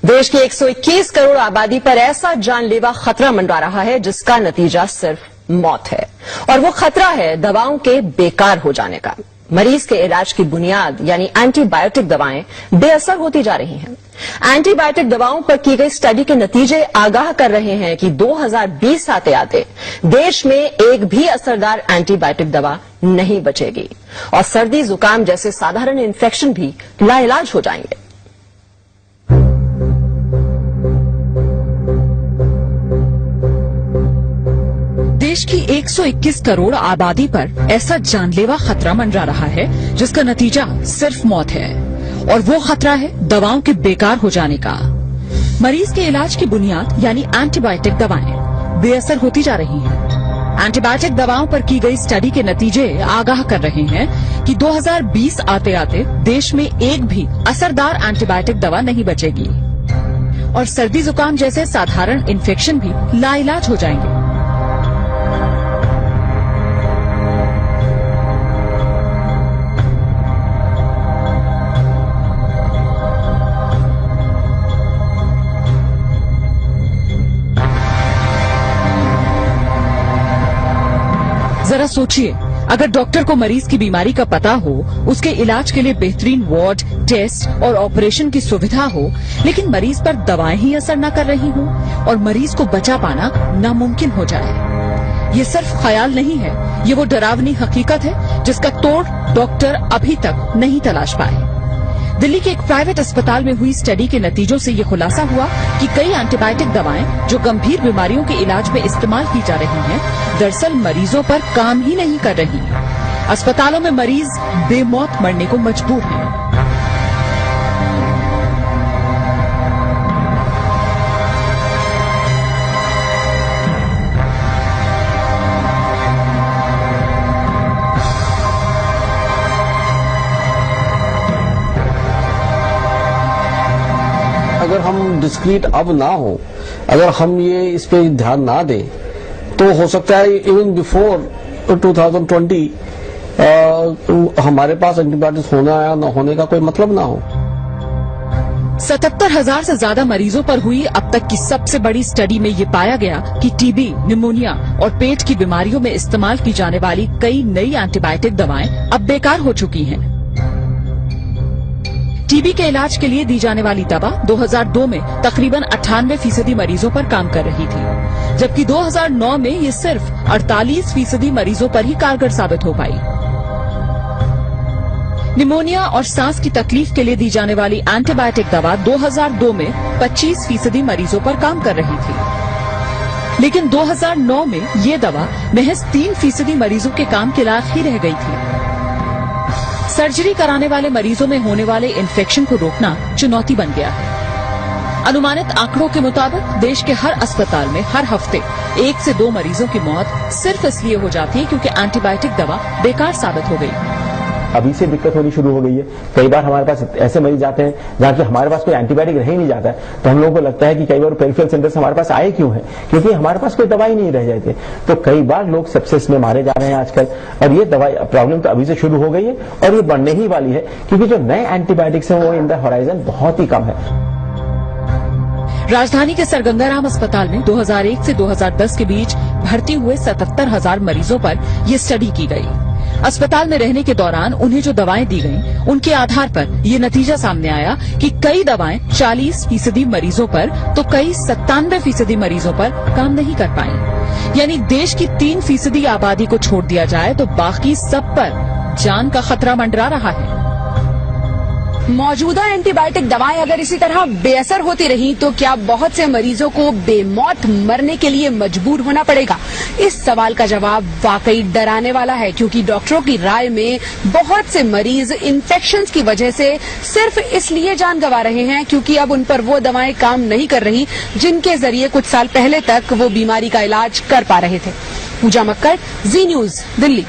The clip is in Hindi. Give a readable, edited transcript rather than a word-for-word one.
देश की 121 करोड़ आबादी पर ऐसा जानलेवा खतरा मंडरा रहा है जिसका नतीजा सिर्फ मौत है, और वो खतरा है दवाओं के बेकार हो जाने का। मरीज के इलाज की बुनियाद यानी एंटीबायोटिक दवाएं बेअसर होती जा रही हैं। एंटीबायोटिक दवाओं पर की गई स्टडी के नतीजे आगाह कर रहे हैं कि 2020 आते आते देश में एक भी असरदार एंटीबायोटिक दवा नहीं बचेगी और सर्दी जुकाम जैसे साधारण इन्फेक्शन भी लाइलाज हो जाएंगे। देश की 121 करोड़ आबादी पर ऐसा जानलेवा खतरा मंडरा रहा है जिसका नतीजा सिर्फ मौत है, और वो खतरा है दवाओं के बेकार हो जाने का। मरीज के इलाज की बुनियाद यानी एंटीबायोटिक दवाएं बेअसर होती जा रही हैं। एंटीबायोटिक दवाओं पर की गई स्टडी के नतीजे आगाह कर रहे हैं कि 2020 आते आते देश में एक भी असरदार एंटीबायोटिक दवा नहीं बचेगी और सर्दी जुकाम जैसे साधारण इन्फेक्शन भी लाइलाज हो जाएंगे। जरा सोचिए, अगर डॉक्टर को मरीज की बीमारी का पता हो, उसके इलाज के लिए बेहतरीन वार्ड, टेस्ट और ऑपरेशन की सुविधा हो, लेकिन मरीज पर दवाएं ही असर न कर रही हों और मरीज को बचा पाना नामुमकिन हो जाए। ये सिर्फ ख्याल नहीं है, ये वो डरावनी हकीकत है जिसका तोड़ डॉक्टर अभी तक नहीं तलाश पाए। दिल्ली के एक प्राइवेट अस्पताल में हुई स्टडी के नतीजों से ये खुलासा हुआ कि कई एंटीबायोटिक दवाएं जो गंभीर बीमारियों के इलाज में इस्तेमाल की जा रही हैं, दरअसल मरीजों पर काम ही नहीं कर रही। अस्पतालों में मरीज बेमौत मरने को मजबूर हैं। अगर हम डिस्क्रीट अब ना हो, अगर हम ये इस पे ध्यान ना दें, तो हो सकता है इवन बिफोर 2020 हमारे पास एंटीबायोटिक्स होना या न होने का कोई मतलब ना हो। 77,000 से ज्यादा मरीजों पर हुई अब तक की सबसे बड़ी स्टडी में ये पाया गया कि टीबी, निमोनिया और पेट की बीमारियों में इस्तेमाल की जाने वाली कई नई एंटीबायोटिक दवाएं अब बेकार हो चुकी हैं। टीबी के इलाज के लिए दी जाने वाली दवा 2002 में तकरीबन 98% मरीजों पर काम कर रही थी, जबकि 2009 में ये सिर्फ 48% मरीजों पर ही कारगर साबित हो पाई। निमोनिया और सांस की तकलीफ के लिए दी जाने वाली एंटीबायोटिक दवा 2002 में 25% मरीजों पर काम कर रही थी, लेकिन 2009 में ये दवा महज 3% मरीजों के काम के लायक ही रह गई थी। सर्जरी कराने वाले मरीजों में होने वाले इन्फेक्शन को रोकना चुनौती बन गया है। अनुमानित आंकड़ों के मुताबिक देश के हर अस्पताल में हर हफ्ते 1 से 2 मरीजों की मौत सिर्फ इसलिए हो जाती है क्योंकि एंटीबायोटिक दवा बेकार साबित हो गई। अभी से दिक्कत होनी शुरू हो गई है। कई बार हमारे पास ऐसे मरीज आते हैं जहाँ की हमारे पास कोई एंटीबायोटिक रह ही नहीं जाता है, तो हम लोगों को लगता है कि कई बार पेरिफेरल सेंटर से हमारे पास आए क्यों है, क्योंकि हमारे पास कोई दवाई नहीं रह जाती। तो कई बार लोग सेप्सिस में मारे जा रहे हैं आजकल, और ये दवाई प्रॉब्लम तो अभी से शुरू हो गई है और ये बढ़ने ही वाली है, क्योंकि जो नए एंटीबायोटिक्स हैं वो इन द होराइजन बहुत ही कम है। राजधानी के सर गंगाराम अस्पताल में 2001 से 2010 के बीच भर्ती हुए 77,000 मरीजों पर ये स्टडी की गई। अस्पताल में रहने के दौरान उन्हें जो दवाएं दी गईं, उनके आधार पर ये नतीजा सामने आया कि कई दवाएं 40% मरीजों पर तो कई 97% मरीजों पर काम नहीं कर पाई। यानी देश की 3% आबादी को छोड़ दिया जाए तो बाकी सब पर जान का खतरा मंडरा रहा है। मौजूदा एंटीबायोटिक दवाएं अगर इसी तरह बेअसर होती रही तो क्या बहुत से मरीजों को बेमौत मरने के लिए मजबूर होना पड़ेगा? इस सवाल का जवाब वाकई डराने वाला है, क्योंकि डॉक्टरों की राय में बहुत से मरीज इन्फेक्शंस की वजह से सिर्फ इसलिए जान गंवा रहे हैं क्योंकि अब उन पर वो दवाएं काम नहीं कर रही जिनके जरिए कुछ साल पहले तक वो बीमारी का इलाज कर पा रहे थे। पूजा मक्कड़, जी न्यूज, दिल्ली।